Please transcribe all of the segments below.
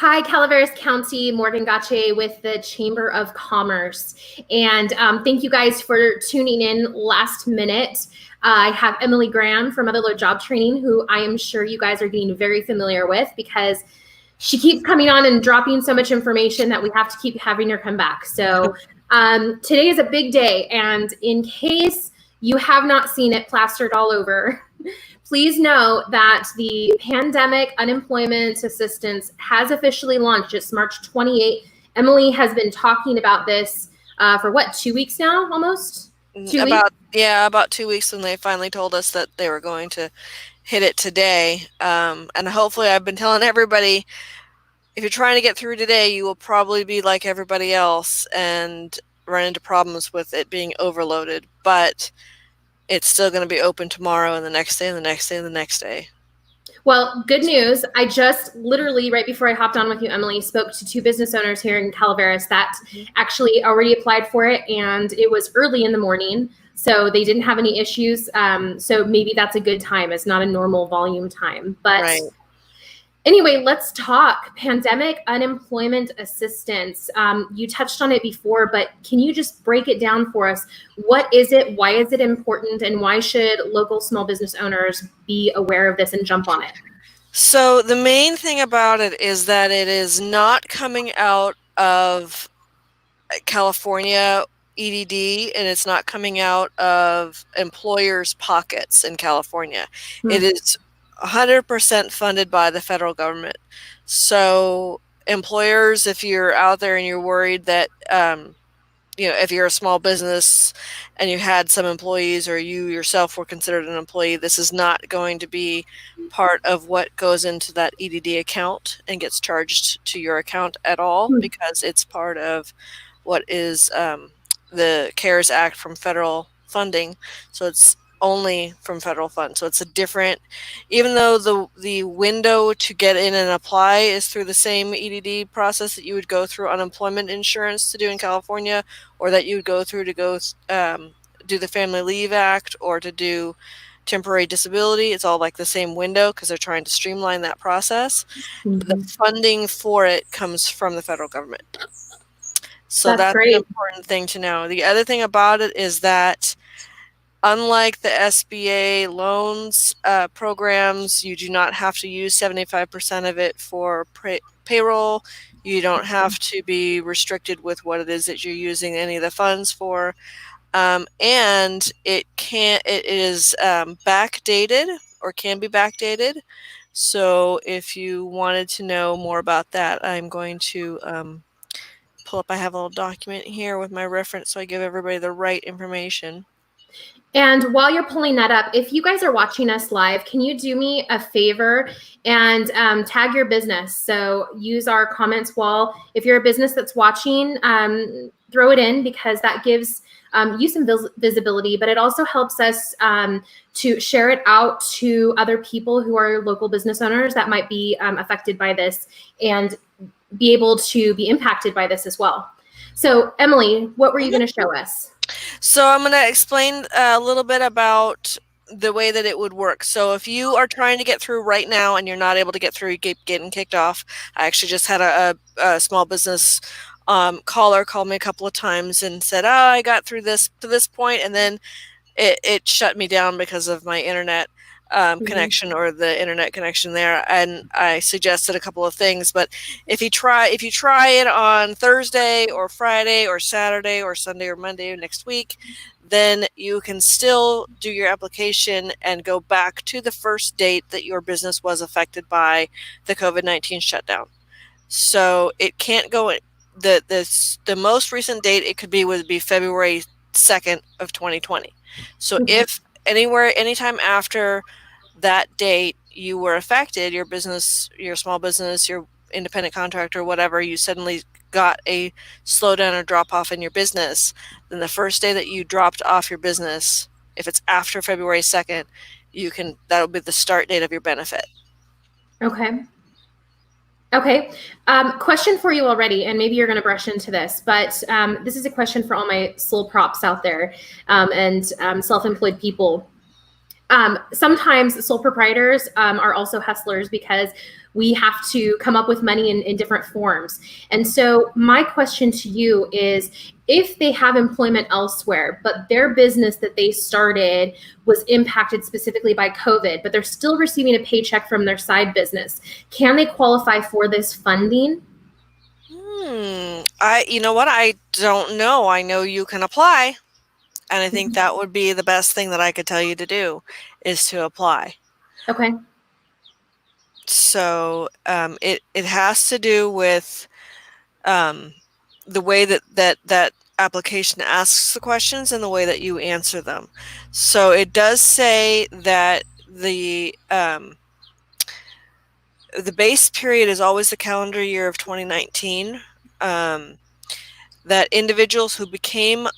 Hi, Calaveras County, Morgan Gache with the Chamber of Commerce. And thank you guys for tuning in last minute. I have Emily Graham from Motherlode Job Training, who I am sure you guys are getting very familiar with because she keeps coming on and dropping so much information that we have to keep having her come back. So today is a big day. And in case you have not seen it plastered all over, please know that the Pandemic Unemployment Assistance has officially launched. It's March 28th. Emily has been talking about this for what, 2 weeks now, almost? 2 weeks? About 2 weeks when they finally told us that they were going to hit it today. And hopefully I've been telling everybody, if you're trying to get through today, you will probably be like everybody else and run into problems with it being overloaded. But it's still going to be open tomorrow and the next day and the next day and the next day. Well, good news. I just literally, right before I hopped on with you, Emily, spoke to 2 business owners here in Calaveras that actually already applied for it, and it was early in the morning, so they didn't have any issues. So maybe that's a good time. It's not a normal volume time. But Right. Anyway, let's talk Pandemic Unemployment Assistance. You touched on it before, but can you just break it down for us? What is it? Why is it important? And why should local small business owners be aware of this and jump on it? So the main thing about it is that it is not coming out of California EDD, and it's not coming out of employers' pockets in California. It is 100% funded by the federal government. So employers, if you're out there and you're worried that, if you're a small business and you had some employees or you yourself were considered an employee, this is not going to be part of what goes into that EDD account and gets charged to your account at all, because it's part of what is the CARES Act from federal funding. So it's only from federal funds. So it's a different, even though the window to get in and apply is through the same EDD process that you would go through unemployment insurance to do in California, or that you would go through to go do the Family Leave Act or to do temporary disability. It's all like the same window because they're trying to streamline that process. The funding for it comes from the federal government. So that's an important thing to know. The other thing about it is that unlike the SBA loans programs, you do not have to use 75% of it for payroll. You don't have to be restricted with what it is that you're using any of the funds for. And it is backdated or can be backdated. So if you wanted to know more about that, I'm going to pull up. I have a little document here with my reference so I give everybody the right information. And while you're pulling that up, if you guys are watching us live, can you do me a favor and tag your business? So use our comments wall. If you're a business that's watching, throw it in, because that gives you some visibility, but it also helps us to share it out to other people who are local business owners that might be affected by this and be able to be impacted by this as well. So Emily, what were you going to show us? So I'm going to explain a little bit about the way that it would work. So if you are trying to get through right now and you're not able to get through, you keep getting kicked off. I actually just had a small business caller call me a couple of times and said, "Oh, I got through this to this point, and then it shut me down because of my internet connection, or the internet connection there." And I suggested a couple of things, but if you try it on Thursday or Friday or Saturday or Sunday or Monday next week, then you can still do your application and go back to the first date that your business was affected by the COVID-19 shutdown. So it can't go the most recent date it could be would be February 2nd of 2020. So if anytime after that date you were affected, your business, your small business, your independent contractor, whatever, you suddenly got a slowdown or drop off in your business, then the first day that you dropped off your business, if it's after February 2nd, that'll be the start date of your benefit. Okay. Question for you already, and maybe you're going to brush into this, but this is a question for all my sole props out there and self-employed people. Sometimes sole proprietors are also hustlers, because we have to come up with money in different forms. And so my question to you is, if they have employment elsewhere, but their business that they started was impacted specifically by COVID, but they're still receiving a paycheck from their side business, can they qualify for this funding? You know what? I don't know. I know you can apply, and I think that would be the best thing that I could tell you to do, is to apply. Okay. So it has to do with the way that application asks the questions and the way that you answer them. So it does say that the base period is always the calendar year of 2019. That individuals who become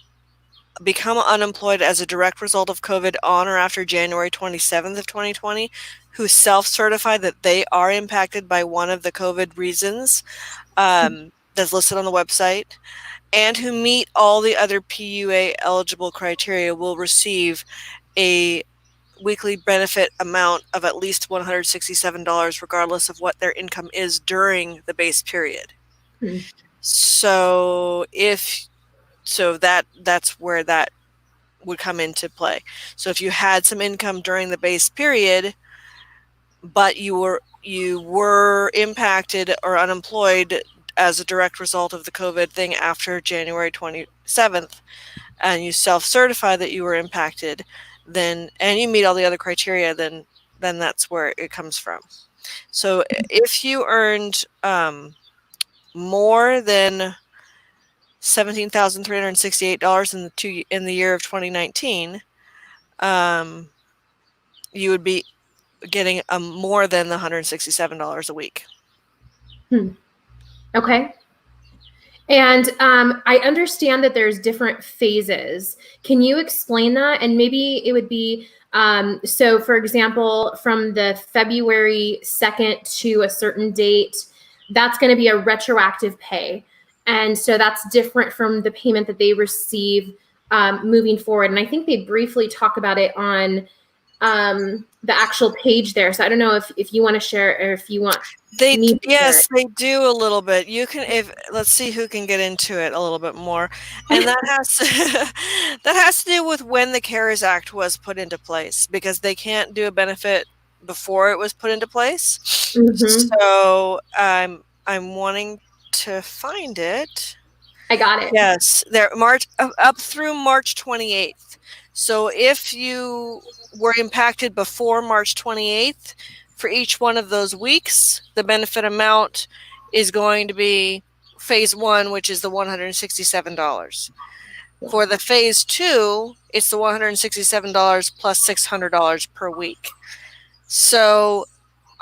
unemployed as a direct result of COVID on or after January 27th of 2020, who self-certify that they are impacted by one of the COVID reasons that's listed on the website, and who meet all the other PUA eligible criteria, will receive a weekly benefit amount of at least $167, regardless of what their income is during the base period. So that's where that would come into play. So if you had some income during the base period, but you were impacted or unemployed as a direct result of the COVID thing after January 27th, and you self-certify that you were impacted, then, and you meet all the other criteria, then that's where it comes from. So if you earned more than $17,368 in the year of 2019, you would be getting more than the $167 a week. Okay. And I understand that there's different phases. Can you explain that? And maybe it would be, so for example, from the February 2nd to a certain date, that's going to be a retroactive pay. And so that's different from the payment that they receive moving forward. And I think they briefly talk about it on the actual page there. So I don't know if you want to share, or if you want yes, they do a little bit. You can, let's see who can get into it a little bit more. And that has to do with when the CARES Act was put into place, because they can't do a benefit before it was put into place. So I'm wanting to find it. I got it. Yes, there, up through March 28th. So if you were impacted before March 28th, for each one of those weeks, the benefit amount is going to be phase 1, which is the $167. For the phase 2, it's the $167 plus $600 per week. So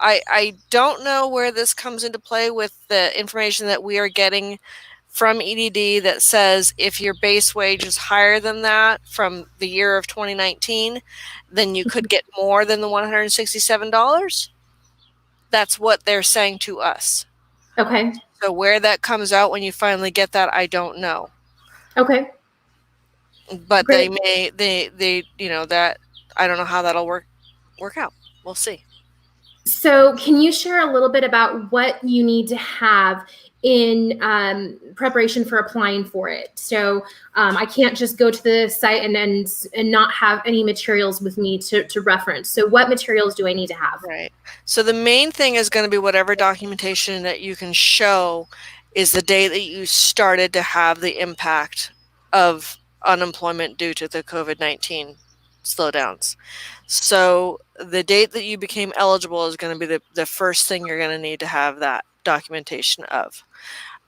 I don't know where this comes into play with the information that we are getting from EDD that says if your base wage is higher than that from the year of 2019, then you could get more than the $167. That's what they're saying to us. Okay. So where that comes out when you finally get that, I don't know. Okay. But great. they that, I don't know how that'll work out. We'll see. So can you share a little bit about what you need to have in preparation for applying for it? So I can't just go to the site and not have any materials with me to reference. So what materials do I need to have? Right. So the main thing is going to be whatever documentation that you can show is the day that you started to have the impact of unemployment due to the COVID-19 slowdowns. So the date that you became eligible is going to be the first thing you're going to need to have that documentation of.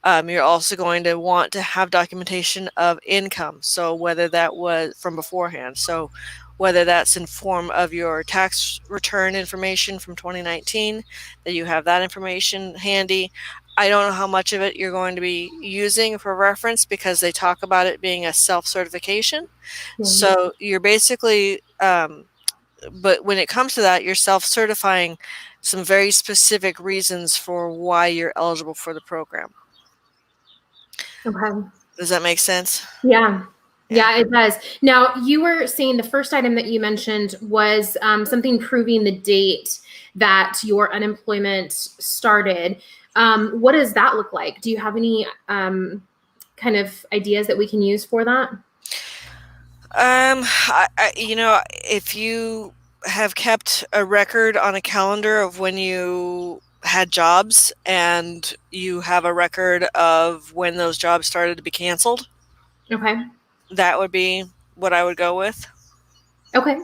You're also going to want to have documentation of income. So whether that was from beforehand, so whether that's in form of your tax return information from 2019, that you have that information handy. I don't know how much of it you're going to be using for reference, because they talk about it being a self-certification. So you're basically, but when it comes to that, you're self-certifying some very specific reasons for why you're eligible for the program. Okay. Does that make sense? Yeah. Yeah, it does. Now, you were saying the first item that you mentioned was something proving the date that your unemployment started. What does that look like? Do you have any kind of ideas that we can use for that? If you have kept a record on a calendar of when you had jobs and you have a record of when those jobs started to be canceled, Okay. that would be what I would go with. Okay.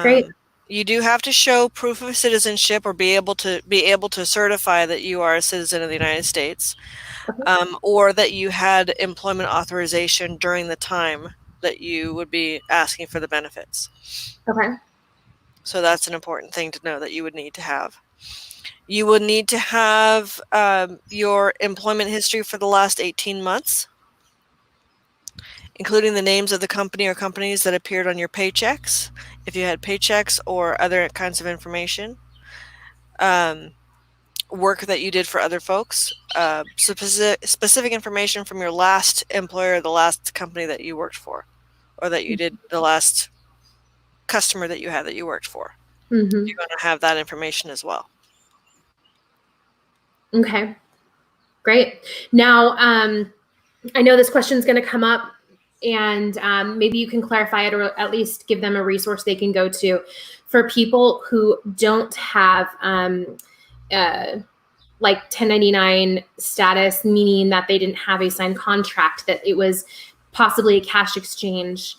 Great. You do have to show proof of citizenship or be able to certify that you are a citizen of the United States, or that you had employment authorization during the time that you would be asking for the benefits. Okay. So that's an important thing to know that you would need to have. You would need to have your employment history for the last 18 months, including the names of the company or companies that appeared on your paychecks, if you had paychecks or other kinds of information. Work that you did for other folks, specific information from your last employer, the last company that you worked for, or that you did, the last customer that you had that you worked for. You're going to have that information as well. Okay, great. Now, I know this question is going to come up, and maybe you can clarify it or at least give them a resource they can go to for people who don't have like 1099 status, meaning that they didn't have a signed contract, that it was possibly a cash exchange.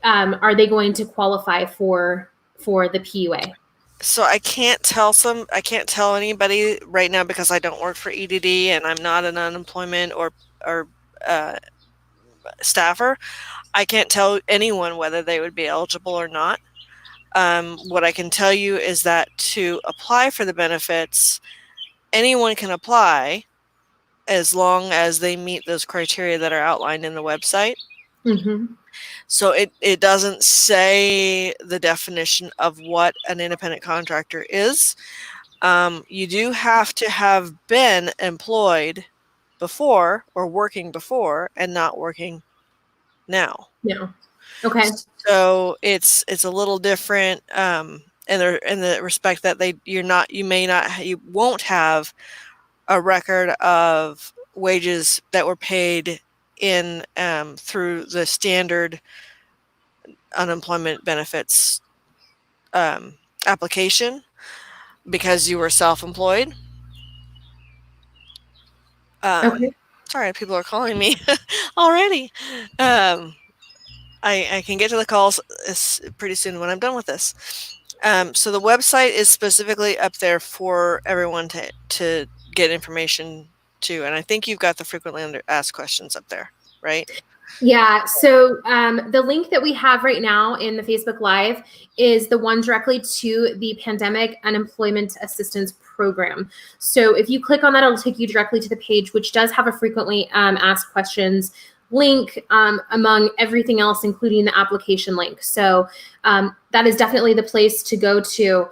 Are they going to qualify for the PUA? So I can't tell anybody right now because I don't work for EDD and I'm not an unemployment or staffer. I can't tell anyone whether they would be eligible or not. What I can tell you is that to apply for the benefits, anyone can apply as long as they meet those criteria that are outlined in the website. So it doesn't say the definition of what an independent contractor is. You do have to have been employed before or working before and not working now. No. Okay. So it's a little different in the respect that you won't have a record of wages that were paid in through the standard unemployment benefits application because you were self-employed. Okay. Sorry, people are calling me already. I can get to the calls pretty soon when I'm done with this. So the website is specifically up there for everyone to get information to, and I think you've got the frequently asked questions up there, right? Yeah. So the link that we have right now in the Facebook Live is the one directly to the Pandemic Unemployment Assistance Program. So if you click on that, it'll take you directly to the page, which does have a frequently asked questions link among everything else, including the application link. So that is definitely the place to go to.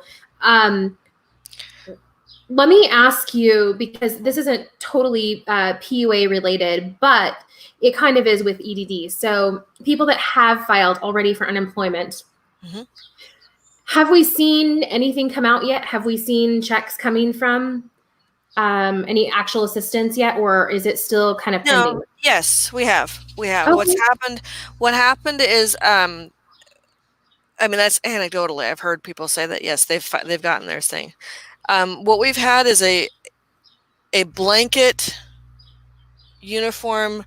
Let me ask you, because this isn't totally PUA related, but it kind of is with EDD. So people that have filed already for unemployment, have we seen anything come out yet? Have we seen checks coming from any actual assistance yet, or is it still kind of pending? No. Yes, we have. Okay. What happened is, I mean, that's anecdotally. I've heard people say that yes, they've gotten their thing. What we've had is a blanket uniform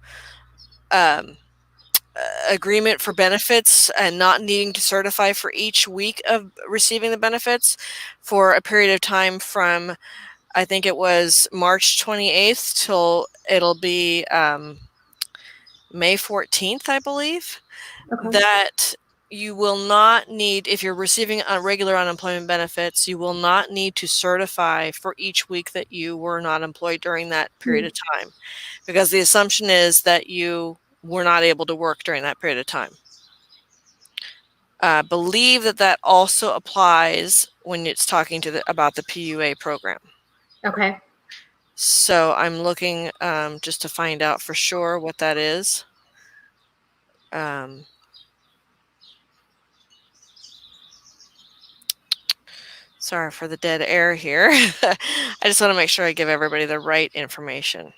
agreement for benefits and not needing to certify for each week of receiving the benefits for a period of time from, I think it was March 28th till it'll be May 14th, I believe. Okay. That you will not need, if you're receiving regular unemployment benefits, you will not need to certify for each week that you were not employed during that period of time, because the assumption is that you were not able to work during that period of time. Believe that also applies when it's talking about the PUA program. Okay. So I'm looking just to find out for sure what that is. Sorry for the dead air here. I just want to make sure I give everybody the right information.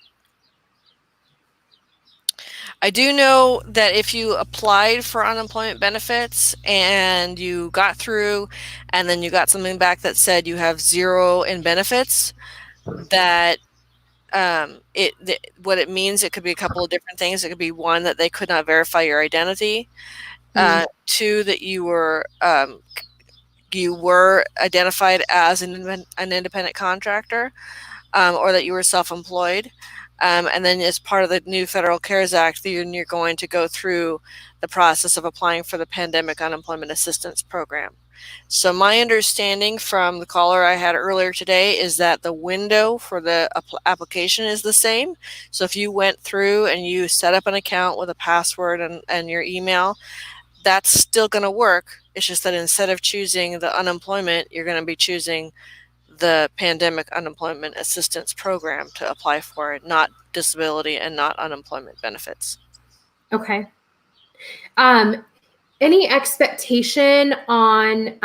I do know that if you applied for unemployment benefits and you got through and then you got something back that said you have 0 in benefits, that what it means, it could be a couple of different things. It could be, 1, that they could not verify your identity. 2, that you were identified as an independent contractor, or that you were self-employed. And then as part of the new Federal CARES Act, you're going to go through the process of applying for the Pandemic Unemployment Assistance Program. So my understanding from the caller I had earlier today is that the window for the application is the same. So if you went through and you set up an account with a password and your email, that's still going to work. It's just that instead of choosing the unemployment, you're going to be choosing the Pandemic Unemployment Assistance Program to apply for it, not disability and not unemployment benefits. Okay. Any expectation on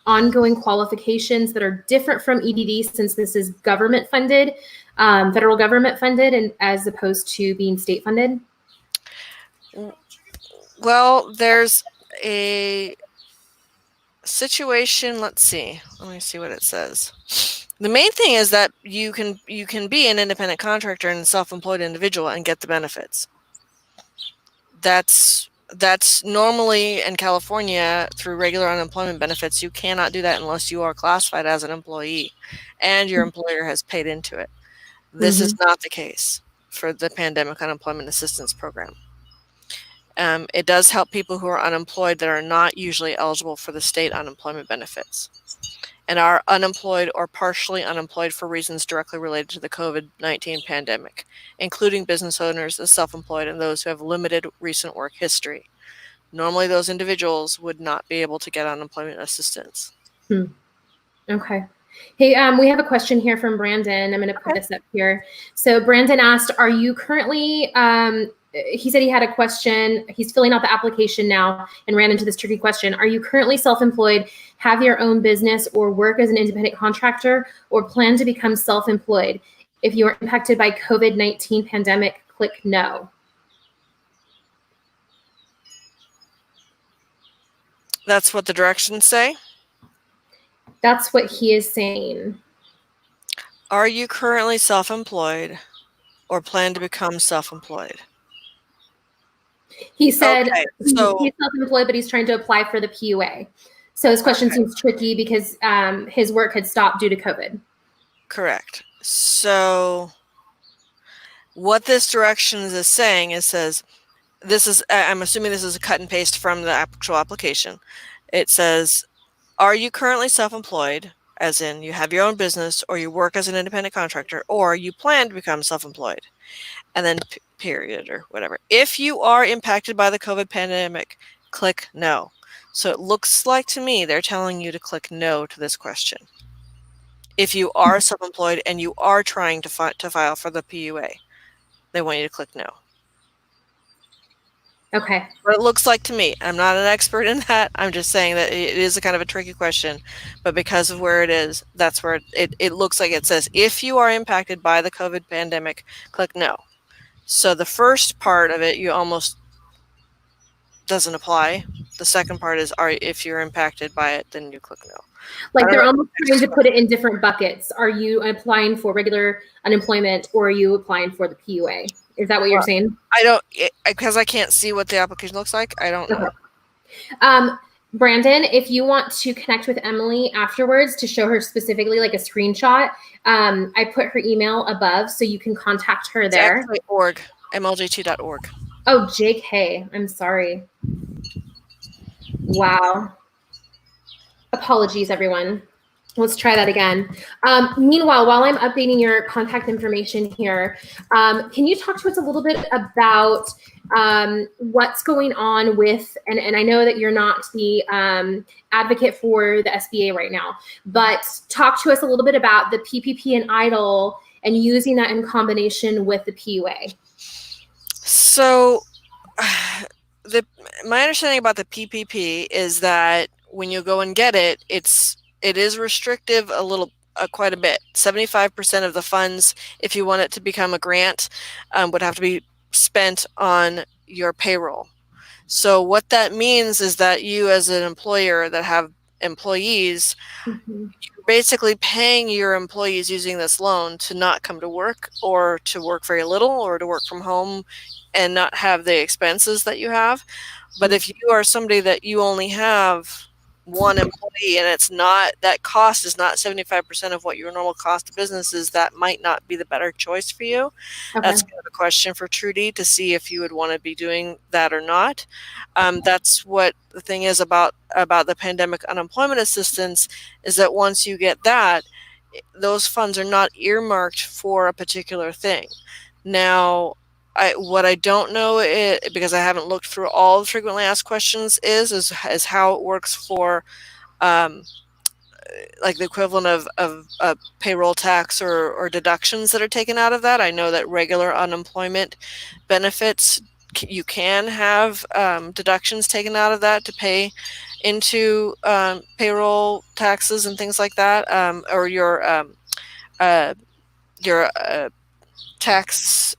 ongoing qualifications that are different from EDD, since this is government funded, federal government funded, and as opposed to being state funded? Well, there's a situation. Let's see. Let me see what it says. The main thing is that you can be an independent contractor and a self-employed individual and get the benefits. That's normally in California through regular unemployment benefits. You cannot do that unless you are classified as an employee and your employer has paid into it. This is not the case for the Pandemic Unemployment Assistance Program. It does help people who are unemployed that are not usually eligible for the state unemployment benefits and are unemployed or partially unemployed for reasons directly related to the COVID-19 pandemic, including business owners, the self-employed, and those who have limited recent work history. Normally, those individuals would not be able to get unemployment assistance. Okay. Hey, we have a question here from Brandon. I'm going to put this up here. So Brandon asked, are you currently, he said he had a question. He's filling out the application now and ran into this tricky question. Are you currently self-employed, have your own business, or work as an independent contractor, or plan to become self-employed? If you are impacted by COVID-19 pandemic, click no. That's what the directions say? That's what he is saying. Are you currently self-employed or plan to become self-employed? He said he's self-employed, but he's trying to apply for the PUA. So his question seems tricky because his work had stopped due to COVID. Correct. So what this directions is saying, it says, I'm assuming this is a cut and paste from the actual application. It says, are you currently self-employed, as in you have your own business, or you work as an independent contractor, or you plan to become self-employed? And then period or whatever. If you are impacted by the COVID pandemic, click no. So it looks like to me they're telling you to click no to this question. If you are self-employed and you are trying to file for the PUA, they want you to click no. Okay. What it looks like to me. I'm not an expert in that. I'm just saying that it is a kind of a tricky question, but because of where it is, that's where it looks like it says, if you are impacted by the COVID pandemic, click no. So the first part of it, you almost doesn't apply. The second part is, if you're impacted by it, then you click no. Like they're almost trying to put it in different buckets. Are you applying for regular unemployment, or are you applying for the PUA? Is that what you're saying? I don't, because I can't see what the application looks like. I don't know. Brandon, if you want to connect with Emily afterwards to show her specifically like a screenshot, I put her email above so you can contact her there. It's .org, mlgt.org. Oh, Jake Hay. I'm sorry. Wow. Apologies, everyone. Let's try that again. Meanwhile, while I'm updating your contact information here, can you talk to us a little bit about what's going on with, and I know that you're not the advocate for the SBA right now, but talk to us a little bit about the PPP and EIDL and using that in combination with the PUA. So my understanding about the PPP is that when you go and get it, it's it is restrictive a little, quite a bit. 75% of the funds, if you want it to become a grant, would have to be spent on your payroll. So what that means is that you, as an employer that have employees, Mhm. you're basically paying your employees using this loan to not come to work, or to work very little, or to work from home and not have the expenses that you have. But if you are somebody that you only have one employee, and it's not, that cost is not 75% of what your normal cost of business is, that might not be the better choice for you. Okay. That's kind of a question for Trudy to see if you would want to be doing that or not. That's what the thing is about the pandemic unemployment assistance, is that once you get that, those funds are not earmarked for a particular thing. Now, what I don't know is, because I haven't looked through all the frequently asked questions, is how it works for like the equivalent of payroll tax or deductions that are taken out of that. I know that regular unemployment benefits, you can have deductions taken out of that to pay into payroll taxes and things like that, or your tax,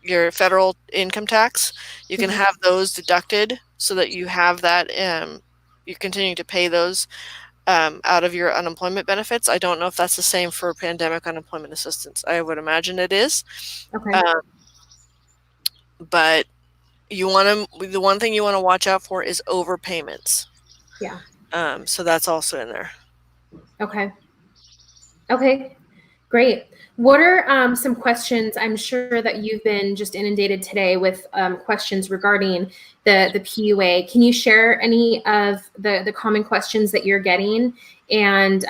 your federal income tax. You can have those deducted so that you have that, you continue to pay those out of your unemployment benefits. I don't know if that's the same for pandemic unemployment assistance. I would imagine it is. Okay. But the one thing you want to watch out for is overpayments. Yeah. So that's also in there. Okay. Okay. Great. What are some questions? I'm sure that you've been just inundated today with questions regarding the PUA. Can you share any of the common questions that you're getting and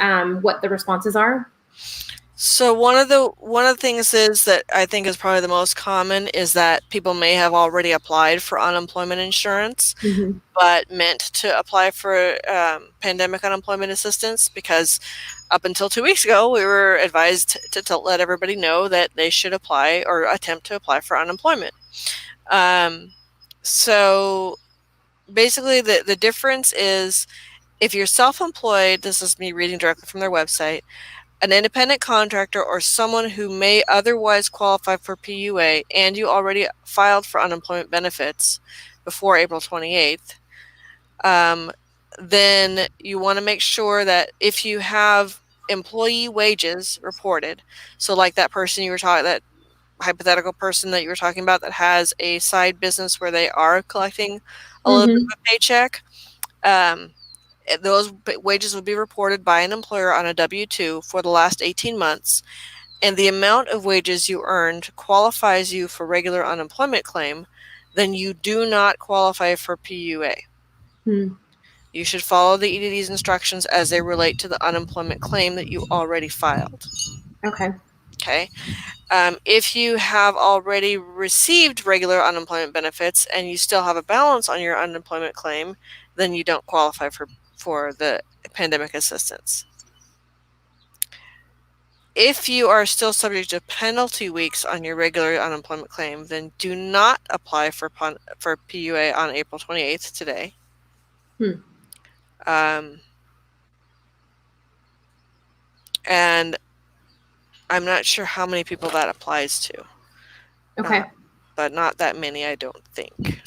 what the responses are? So one of the things is that I think is probably the most common is that people may have already applied for unemployment insurance, but meant to apply for pandemic unemployment assistance, because up until 2 weeks ago, we were advised to let everybody know that they should apply or attempt to apply for unemployment. So basically the difference is, if you're self-employed, this is me reading directly from their website, an independent contractor or someone who may otherwise qualify for PUA, and you already filed for unemployment benefits before April 28th, then you want to make sure that if you have employee wages reported, so like that person you were talking, that hypothetical person that you were talking about that has a side business where they are collecting a little bit of a paycheck, those wages would be reported by an employer on a W-2 for the last 18 months, and the amount of wages you earned qualifies you for regular unemployment claim, then you do not qualify for PUA. You should follow the EDD's instructions as they relate to the unemployment claim that you already filed. Okay. Okay. If you have already received regular unemployment benefits and you still have a balance on your unemployment claim, then you don't qualify for the pandemic assistance. If you are still subject to penalty weeks on your regular unemployment claim, then do not apply for PUA on April 28th, today. And I'm not sure how many people that applies to. Okay. But not that many, I don't think.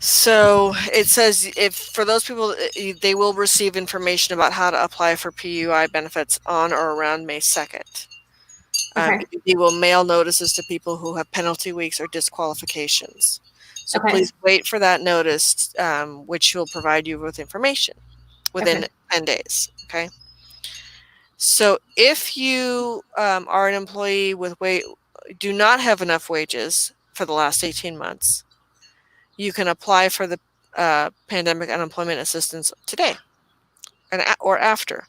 So it says, if for those people, they will receive information about how to apply for PUI benefits on or around May 2nd. They will mail notices to people who have penalty weeks or disqualifications. So please wait for that notice, which will provide you with information within 10 days. Okay. So if you are an employee do not have enough wages for the last 18 months, you can apply for the pandemic unemployment assistance today or after,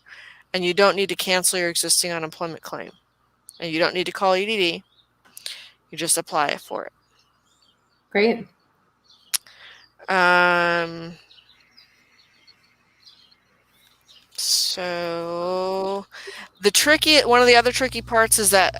and you don't need to cancel your existing unemployment claim, and you don't need to call EDD. You just apply for it. Great. So one of the other tricky parts is that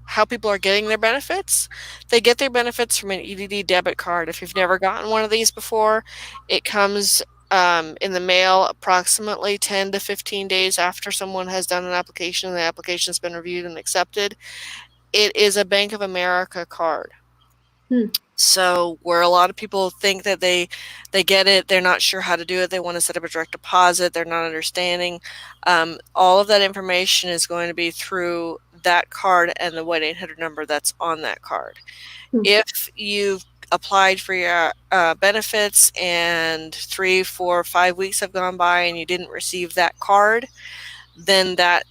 how people are getting their benefits. They get their benefits from an EDD debit card. If you've never gotten one of these before, it comes in the mail approximately 10 to 15 days after someone has done an application and the application's been reviewed and accepted. It is a Bank of America card. So where a lot of people think that they get it, they're not sure how to do it, they want to set up a direct deposit, they're not understanding. All of that information is going to be through that card and the 1-800 number that's on that card. If you've applied for your benefits and 3, 4, 5 weeks have gone by and you didn't receive that card, then that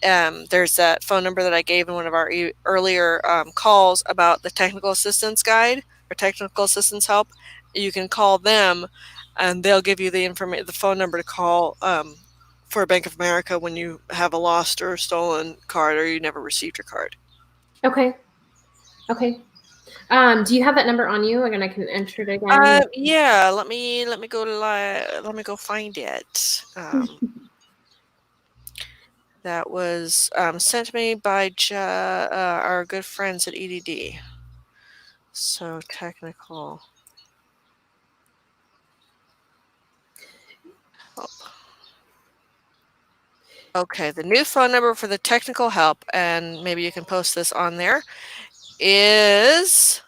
there's that phone number that I gave in one of our earlier calls about the technical assistance guide or technical assistance help. You can call them and they'll give you the phone number to call for Bank of America when you have a lost or stolen card or you never received your card. Okay. Do you have that number on you? Again, I can enter it again. Yeah, let me go find it. That was sent to me by our good friends at EDD. So technical help. Okay, the new phone number for the technical help, and maybe you can post this on there, is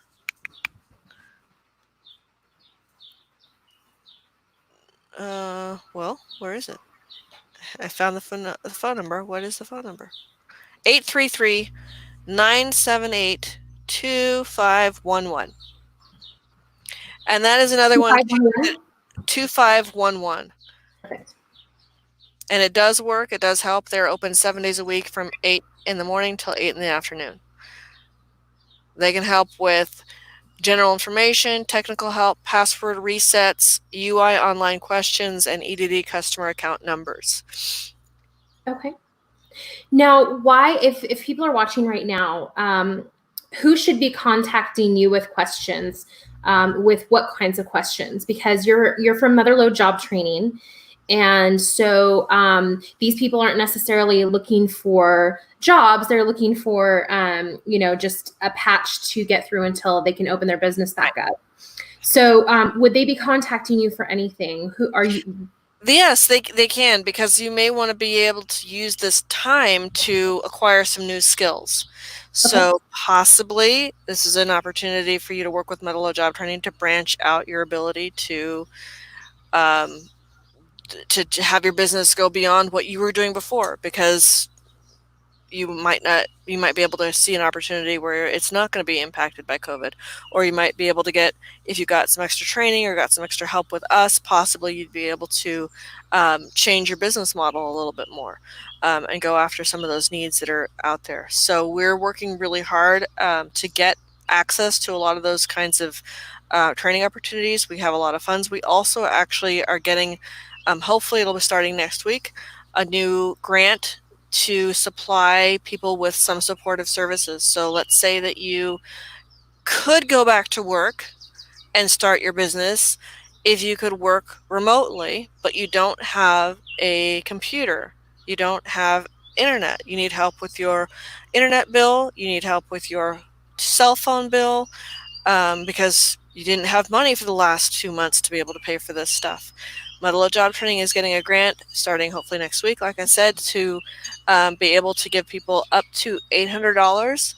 well, where is it? I found the phone number. What is the phone number? 833-978-2511. And that is another one, 2511. Perfect. And it does work. It does help. They're open 7 days a week from 8 in the morning till 8 in the afternoon. They can help with general information, technical help, password resets, UI online questions, and EDD customer account numbers. Okay. Now, why, if people are watching right now, who should be contacting you with questions? With what kinds of questions? Because you're from Motherlode Job Training, and so these people aren't necessarily looking for jobs; they're looking for just a patch to get through until they can open their business back up. So, would they be contacting you for anything? Who are you? Yes, they can, because you may want to be able to use this time to acquire some new skills. So possibly this is an opportunity for you to work with Motherlode Job Training to branch out your ability to have your business go beyond what you were doing before, because you might be able to see an opportunity where it's not going to be impacted by COVID, or you might be able to get, if you got some extra training or got some extra help with us, possibly you'd be able to change your business model a little bit more and go after some of those needs that are out there. So we're working really hard to get access to a lot of those kinds of training opportunities. We have a lot of funds. We also actually are getting, hopefully it'll be starting next week, a new grant to supply people with some supportive services. So let's say that you could go back to work and start your business if you could work remotely, but you don't have a computer, you don't have internet, you need help with your internet bill, you need help with your cell phone bill, because you didn't have money for the last 2 months to be able to pay for this stuff. Motherlode Job Training is getting a grant starting hopefully next week, like I said, to be able to give people up to $800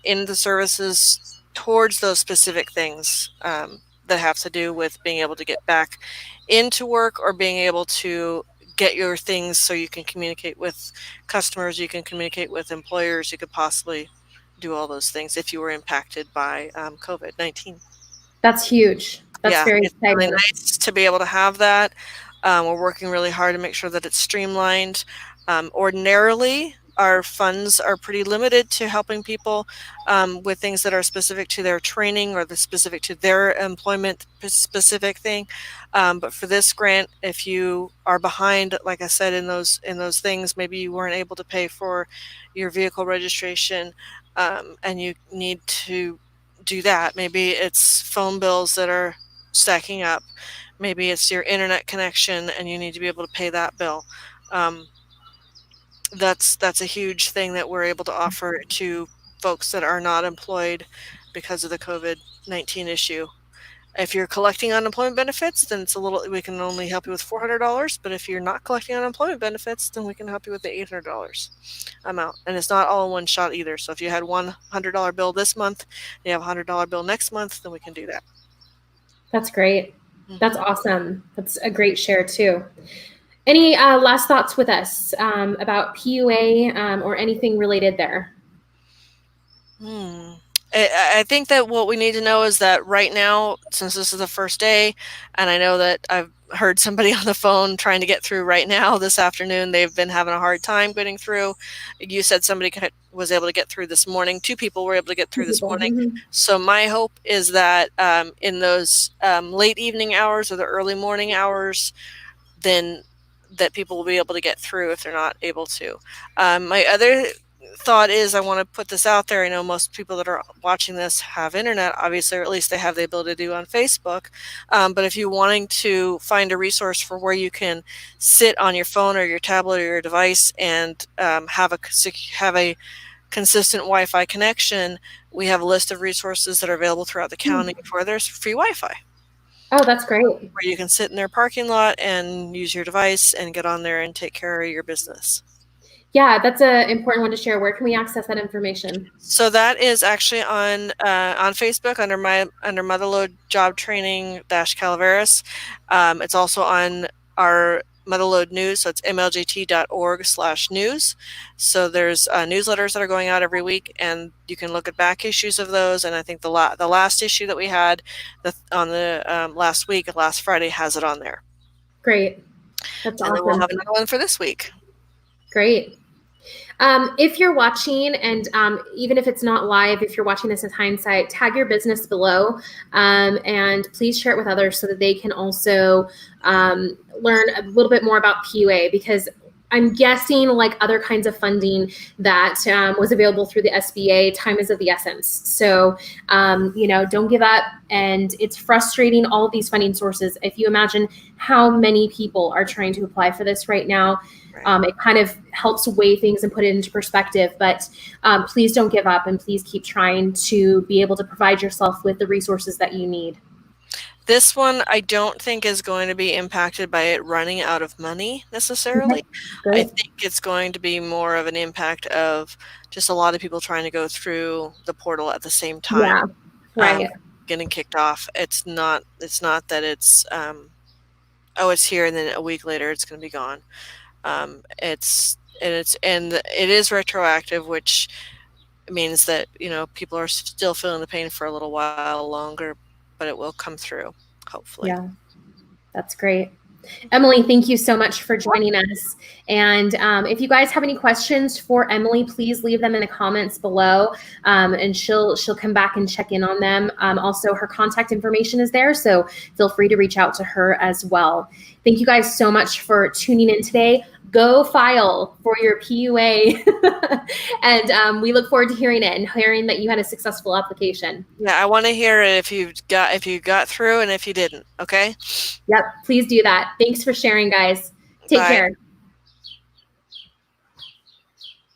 in the services towards those specific things that have to do with being able to get back into work, or being able to get your things so you can communicate with customers, you can communicate with employers, you could possibly do all those things if you were impacted by COVID-19. That's huge. That's very it's exciting. really nice to be able to have that. We're working really hard to make sure that it's streamlined. Ordinarily, our funds are pretty limited to helping people with things that are specific to their training or the specific to their employment specific thing. But for this grant, if you are behind, like I said, in those things, maybe you weren't able to pay for your vehicle registration and you need to do that. Maybe it's phone bills that are stacking up. Maybe it's your internet connection and you need to be able to pay that bill. That's a huge thing that we're able to offer to folks that are not employed because of the COVID-19 issue. If you're collecting unemployment benefits, then we can only help you with $400. But if you're not collecting unemployment benefits, then we can help you with the $800 amount. And it's not all in one shot either. So if you had $100 bill this month, and you have a $100 bill next month, then we can do that. That's great. That's awesome. That's a great share too. Any last thoughts with us about PUA or anything related there? I think that what we need to know is that right now, since this is the first day, and I know that I've heard somebody on the phone trying to get through right now this afternoon, they've been having a hard time getting through. You said somebody was able to get through this morning. 2 people were able to get through this morning. So my hope is that in those late evening hours or the early morning hours, then that people will be able to get through if they're not able to. My other thought is I want to put this out there. I know most people that are watching this have internet, obviously, or at least they have the ability to do on Facebook. But if you're wanting to find a resource for where you can sit on your phone or your tablet or your device and have a consistent Wi-Fi connection, we have a list of resources that are available throughout the county where there's free Wi-Fi. Oh, that's great. Where you can sit in their parking lot and use your device and get on there and take care of your business. Yeah, that's an important one to share. Where can we access that information? So that is actually on Facebook under Motherlode Job Training Calaveras. It's also on our Motherlode News, so it's mlgt.org/news. So there's newsletters that are going out every week, and you can look at back issues of those. And I think the last issue that we had on the last Friday has it on there. Great. That's awesome. And then we'll have another one for this week. Great. If you're watching, and even if it's not live, if you're watching this in hindsight, tag your business below, and please share it with others so that they can also learn a little bit more about PUA, because I'm guessing, like other kinds of funding that was available through the SBA, time is of the essence. So, don't give up. And it's frustrating, all of these funding sources. If you imagine how many people are trying to apply for this right now, it kind of helps weigh things and put it into perspective. But please don't give up, and please keep trying to be able to provide yourself with the resources that you need. This one, I don't think is going to be impacted by it running out of money necessarily. Okay. I think it's going to be more of an impact of just a lot of people trying to go through the portal at the same time. Yeah, right. Getting kicked off. It's not that it's it's here and then a week later it's going to be gone. It is retroactive, which means that people are still feeling the pain for a little while longer, but it will come through, hopefully. Yeah, that's great. Emily, thank you so much for joining us. And if you guys have any questions for Emily, please leave them in the comments below, and she'll come back and check in on them. Also, her contact information is there, so feel free to reach out to her as well. Thank you guys so much for tuning in today. Go file for your PUA, and we look forward to hearing it and hearing that you had a successful application. Yeah, I want to hear it if you got through and if you didn't. Okay. Yep, please do that. Thanks for sharing, guys. Take care.